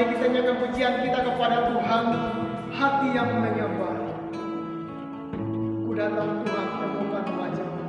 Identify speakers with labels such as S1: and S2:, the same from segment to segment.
S1: Mari kita nyanyikan pujian kita kepada Tuhan, hati yang menyembah. Ku datang Tuhan, temukan wajah-Mu.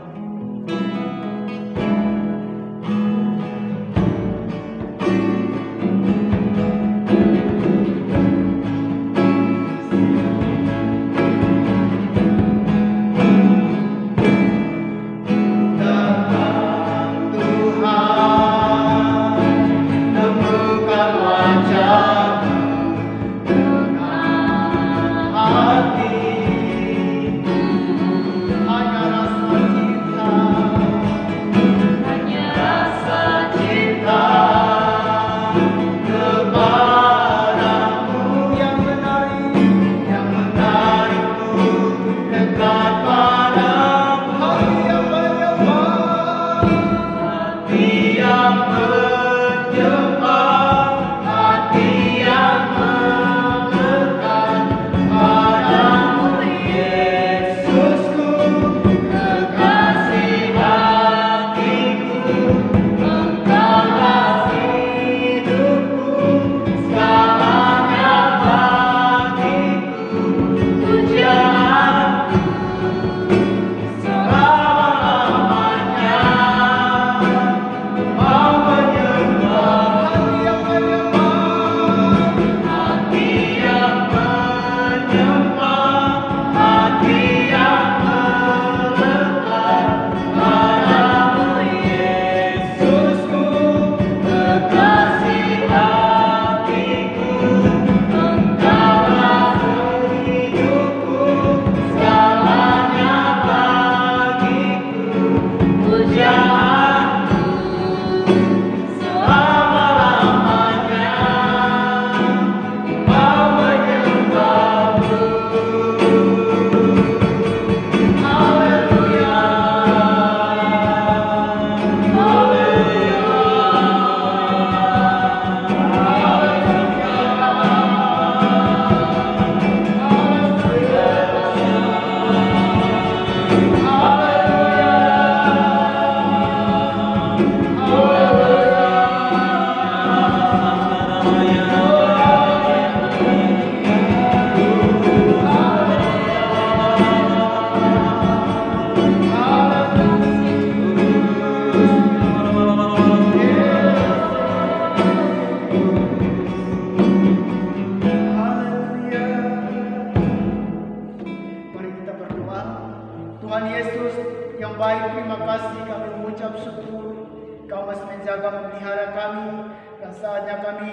S1: Tuhan Yesus yang baik, terima kasih, kami mengucap syukur. Kau masih menjaga, memelihara kami, dan saatnya kami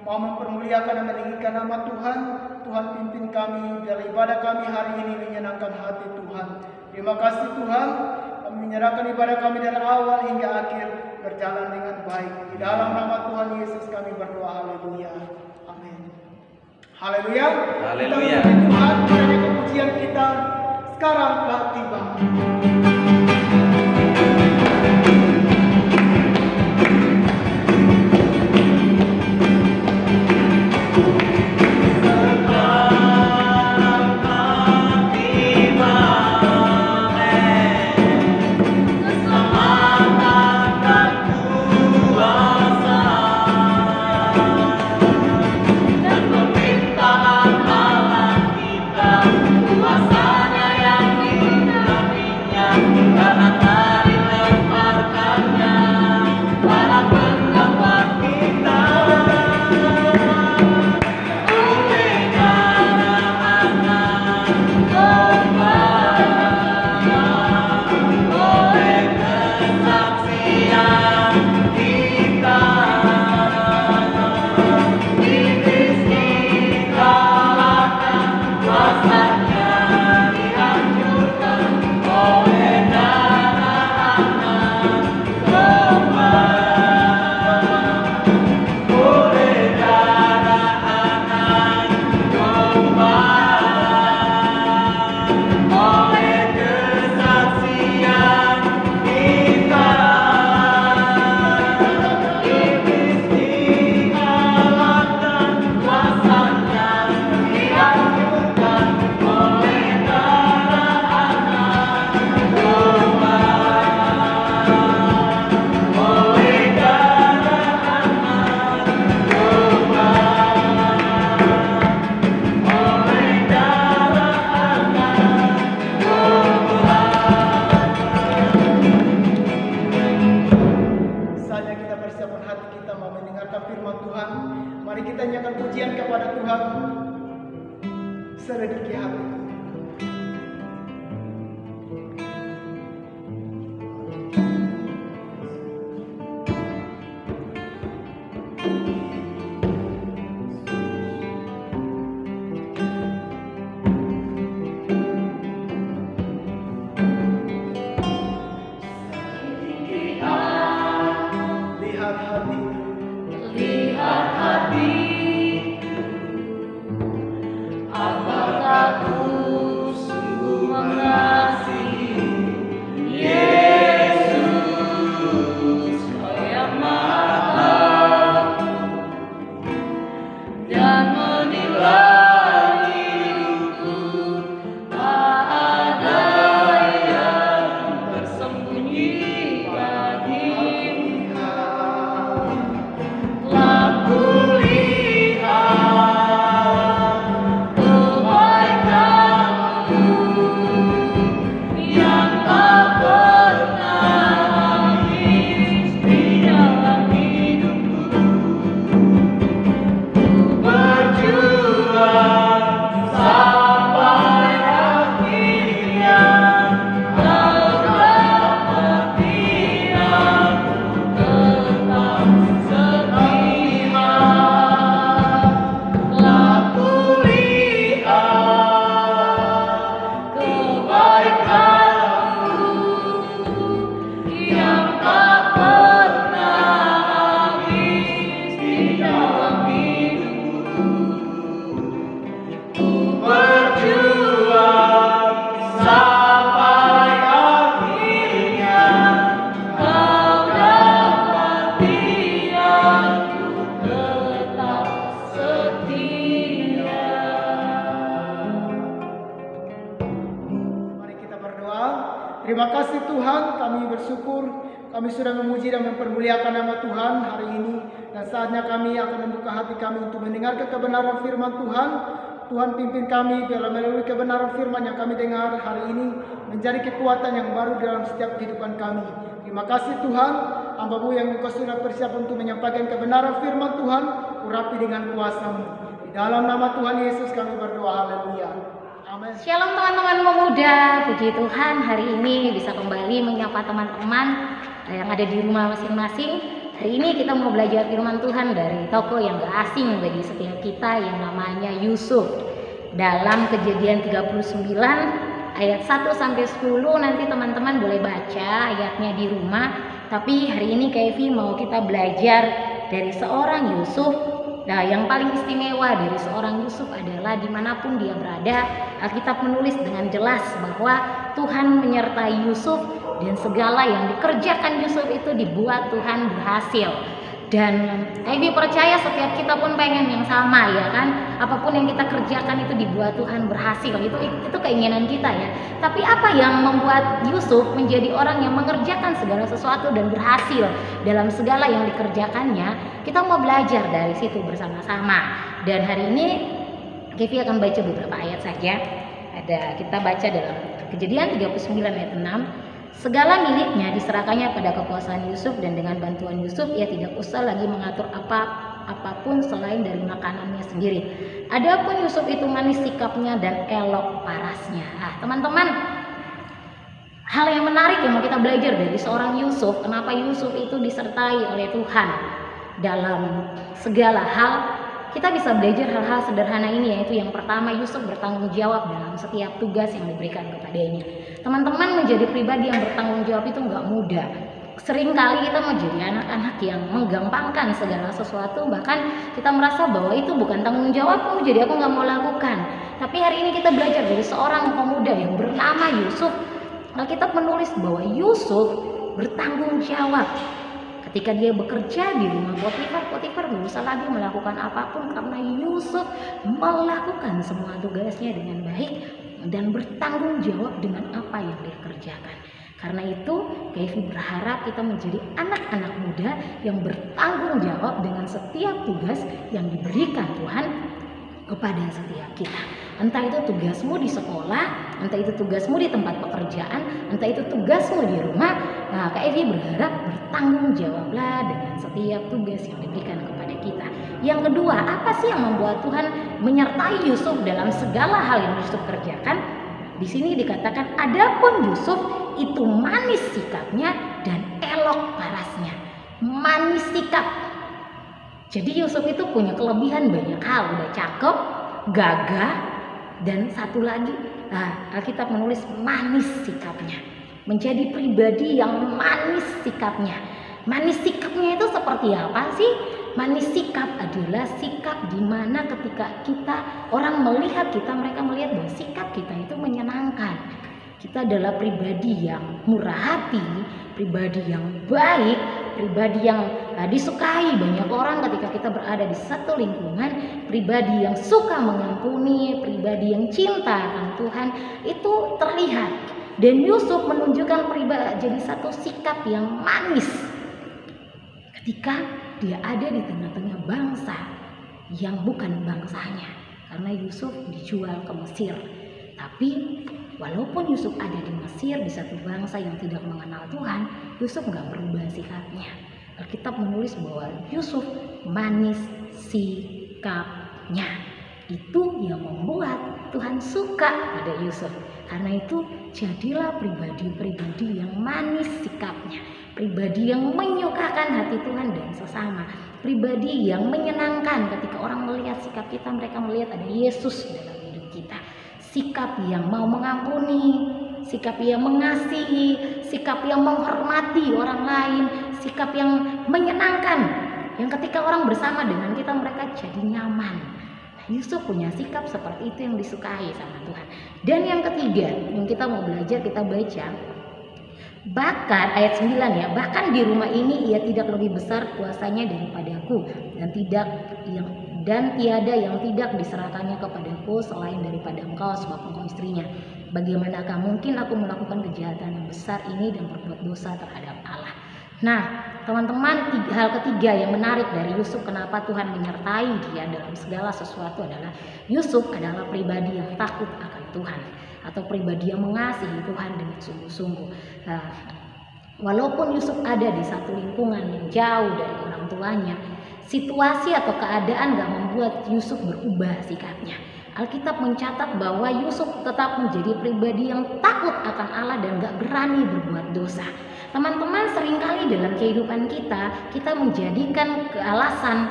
S1: mau mempermuliakan dan meninggikan nama Tuhan. Tuhan pimpin kami, biar ibadah kami hari ini menyenangkan hati Tuhan. Terima kasih Tuhan, kami menyerahkan ibadah kami dari awal hingga akhir berjalan dengan baik. Di dalam nama Tuhan Yesus kami berdoa, haleluya, amin. Haleluya.
S2: Haleluya.
S1: Kita puji Tuhan, kiranya kepujian kita sekarang telah tiba.
S3: Kuasanya yang di dalamnya
S1: Terima kasih Tuhan, kami bersyukur kami sudah memuji dan mempermuliakan nama Tuhan hari ini. Dan saatnya kami akan membuka hati kami untuk mendengarkan kebenaran firman Tuhan. Tuhan pimpin kami biarlah melalui kebenaran firman yang kami dengar hari ini menjadi kekuatan yang baru dalam setiap kehidupan kami. Terima kasih Tuhan, hamba-Mu yang Engkau sudah persiap untuk menyampaikan kebenaran firman Tuhan, urapi dengan kuasa-Mu. Di dalam nama Tuhan Yesus kami berdoa, haleluya. Amin.
S2: Shalom teman-teman pemuda, puji Tuhan hari ini bisa kembali menyapa teman-teman yang ada di rumah masing-masing. Hari ini kita mau belajar firman Tuhan dari tokoh yang gak asing bagi setiap kita yang namanya Yusuf. Dalam Kejadian 39 ayat 1-10 nanti teman-teman boleh baca ayatnya di rumah. Tapi hari ini Kak Evi mau kita belajar dari seorang Yusuf. Nah, yang paling istimewa dari seorang Yusuf adalah dimanapun dia berada, Alkitab menulis dengan jelas bahwa Tuhan menyertai Yusuf dan segala yang dikerjakan Yusuf itu dibuat Tuhan berhasil. Dan Evi percaya setiap kita pun pengen yang sama ya kan, apapun yang kita kerjakan itu dibuat Tuhan berhasil, itu keinginan kita ya. Tapi apa yang membuat Yusuf menjadi orang yang mengerjakan segala sesuatu dan berhasil dalam segala yang dikerjakannya? Kita mau belajar dari situ bersama-sama. Dan hari ini Evi akan baca beberapa ayat saja. Kita baca dalam Kejadian 39 ayat 6. Segala miliknya diserahkannya pada kekuasaan Yusuf dan dengan bantuan Yusuf ia tidak usah lagi mengatur apapun selain dari makanannya sendiri. Adapun Yusuf itu manis sikapnya dan elok parasnya. Teman-teman, hal yang menarik yang mau kita belajar dari seorang Yusuf, kenapa Yusuf itu disertai oleh Tuhan dalam segala hal. Kita bisa belajar hal-hal sederhana ini, yaitu yang pertama, Yusuf bertanggung jawab dalam setiap tugas yang diberikan kepadanya. Teman-teman, menjadi pribadi yang bertanggung jawab itu nggak mudah. Seringkali kita menjadi anak-anak yang menggampangkan segala sesuatu, bahkan kita merasa bahwa itu bukan tanggung jawabku, jadi aku nggak mau lakukan. Tapi hari ini kita belajar dari seorang pemuda yang bernama Yusuf. Alkitab menulis bahwa Yusuf bertanggung jawab. Ketika dia bekerja di rumah Potifar nggak usah lagi melakukan apapun karena Yusuf melakukan semua tugasnya dengan baik dan bertanggung jawab dengan apa yang dia kerjakan. Karena itu, Kevin berharap kita menjadi anak-anak muda yang bertanggung jawab dengan setiap tugas yang diberikan Tuhan kepada setiap kita. Entah itu tugasmu di sekolah, entah itu tugasmu di tempat pekerjaan, entah itu tugasmu di rumah. Nah, Kak Evi berharap bertanggung jawablah dengan setiap tugas yang diberikan kepada kita. Yang kedua, apa sih yang membuat Tuhan menyertai Yusuf dalam segala hal yang Yusuf kerjakan? Di sini dikatakan, adapun Yusuf itu manis sikapnya dan elok parasnya. Manis sikap. Jadi Yusuf itu punya kelebihan banyak hal, udah cakep, gagah, dan satu lagi, Alkitab menulis manis sikapnya. Menjadi pribadi yang manis sikapnya. Manis sikapnya itu seperti apa sih? Manis sikap adalah sikap di mana ketika orang melihat kita, mereka melihat bahwa sikap kita itu menyenangkan. Kita adalah pribadi yang murah hati, pribadi yang baik, pribadi yang disukai banyak orang ketika kita berada di satu lingkungan, pribadi yang suka mengampuni, pribadi yang cinta akan Tuhan, itu terlihat. Dan Yusuf menunjukkan pribadi jadi satu sikap yang manis ketika dia ada di tengah-tengah bangsa yang bukan bangsanya, karena Yusuf dijual ke Mesir. Tapi walaupun Yusuf ada di Mesir, di satu bangsa yang tidak mengenal Tuhan, Yusuf nggak berubah sikapnya. Alkitab menulis bahwa Yusuf manis sikapnya. Itu yang membuat Tuhan suka pada Yusuf. Karena itu jadilah pribadi-pribadi yang manis sikapnya, pribadi yang menyukakan hati Tuhan dan sesama, pribadi yang menyenangkan ketika orang melihat sikap kita, mereka melihat ada Yesus dalam hidup kita. Sikap yang mau mengampuni, sikap yang mengasihi, sikap yang menghormati orang lain, sikap yang menyenangkan, yang ketika orang bersama dengan kita mereka jadi nyaman. Yusuf punya sikap seperti itu yang disukai sama Tuhan. Dan yang ketiga yang kita mau belajar, kita baca bahkan ayat 9 ya, bahkan di rumah ini ia tidak lebih besar kuasanya daripadaku, dan tiada yang tidak diserahkannya kepadaku selain daripada engkau sebab engkau istrinya. bagaimanakah mungkin aku melakukan kejahatan yang besar ini dan berbuat dosa terhadap Allah. Nah, teman-teman, hal ketiga yang menarik dari Yusuf, kenapa Tuhan menyertai dia dalam segala sesuatu, adalah Yusuf adalah pribadi yang takut akan Tuhan, atau pribadi yang mengasihi Tuhan dengan sungguh-sungguh. Nah, walaupun Yusuf ada di satu lingkungan yang jauh dari orang tuanya, situasi atau keadaan gak membuat Yusuf berubah sikapnya. Alkitab mencatat bahwa Yusuf tetap menjadi pribadi yang takut akan Allah dan gak berani berbuat dosa. Teman-teman, seringkali dalam kehidupan kita menjadikan alasan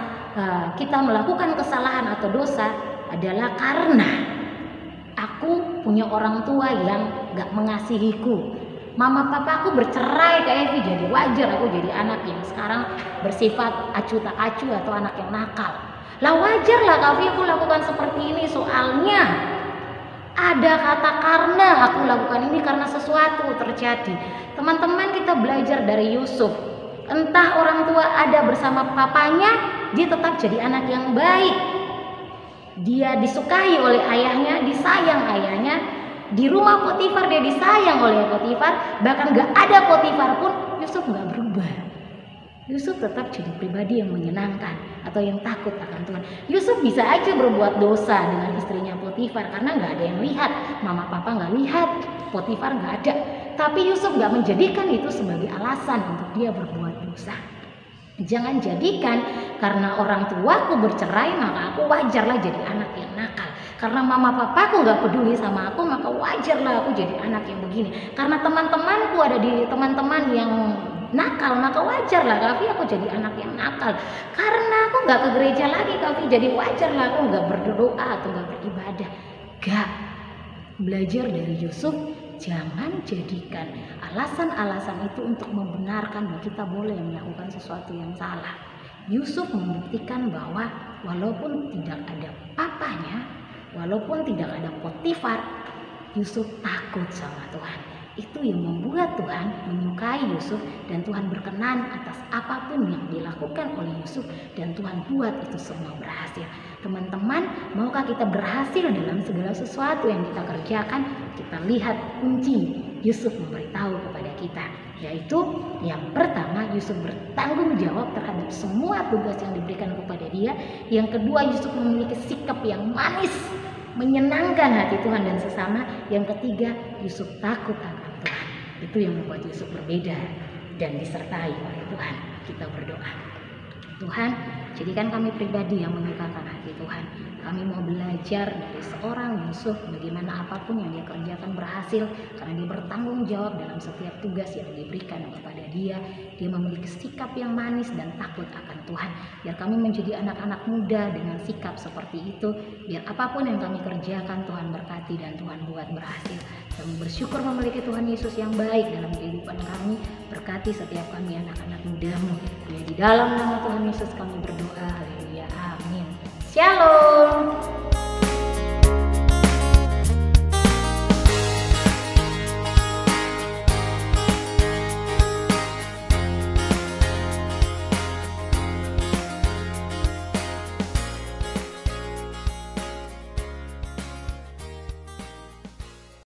S2: kita melakukan kesalahan atau dosa adalah karena aku punya orang tua yang gak mengasihiku. Mama papaku bercerai Kak Evi, jadi wajar aku jadi anak yang sekarang bersifat acu tak acu atau anak yang nakal. Lah wajar lah Kak Evi aku lakukan seperti ini, soalnya ada kata karena aku lakukan ini karena sesuatu terjadi. Teman-teman, kita belajar dari Yusuf. Entah orang tua ada bersama papanya, dia tetap jadi anak yang baik. Dia disukai oleh ayahnya, disayang ayahnya. Di rumah Potifar dia disayang oleh Potifar. Bahkan gak ada Potifar pun, Yusuf gak berubah. Yusuf tetap jadi pribadi yang menyenangkan atau yang takut akan Tuhan. Yusuf bisa aja berbuat dosa dengan istrinya Potifar karena gak ada yang lihat. Mama papa gak lihat, Potifar gak ada. Tapi Yusuf gak menjadikan itu sebagai alasan untuk dia berbuat dosa. Jangan jadikan karena orang tuaku bercerai maka aku wajarlah jadi anak yang nakal. Karena mama papaku gak peduli sama aku maka wajarlah aku jadi anak yang begini. Karena teman-temanku ada di teman-teman yang nakal maka wajarlah Kavi aku jadi anak yang nakal. Karena aku gak ke gereja lagi Kavi, jadi wajarlah aku gak berdoa atau gak beribadah. Gak. Belajar dari Yusuf, jangan jadikan alasan-alasan itu untuk membenarkan bahwa kita boleh melakukan sesuatu yang salah. Yusuf membuktikan bahwa walaupun tidak ada papanya, walaupun tidak ada Potifar, Yusuf takut sama Tuhan. Itu yang membuat Tuhan menyukai Yusuf dan Tuhan berkenan atas apapun yang dilakukan oleh Yusuf dan Tuhan buat itu semua berhasil. Teman-teman, maukah kita berhasil dalam segala sesuatu yang kita kerjakan? Kita lihat kunci Yusuf memberitahu kepada kita, yaitu yang pertama, Yusuf bertanggung jawab terhadap semua tugas yang diberikan kepada dia. Yang kedua, Yusuf memiliki sikap yang manis, menyenangkan hati Tuhan dan sesama. Yang ketiga, Yusuf takut akan Tuhan. Itu yang membuat Yusuf berbeda dan disertai oleh Tuhan. Kita berdoa. Tuhan, jadikan kami pribadi yang menyukakan hati Tuhan. Kami mau belajar dari seorang Yusuf bagaimana apapun yang dia kerjakan berhasil karena dia bertanggung jawab dalam setiap tugas yang diberikan kepada dia. Dia memiliki sikap yang manis dan takut akan Tuhan. Biar kami menjadi anak-anak muda dengan sikap seperti itu. Biar apapun yang kami kerjakan Tuhan berkati dan Tuhan buat berhasil. Kami bersyukur memiliki Tuhan Yesus yang baik dalam kehidupan kami. Berkati setiap kami anak-anak mudamu. Di dalam nama Tuhan Yesus kami berdoa. Haleluya. Amin. Shalom.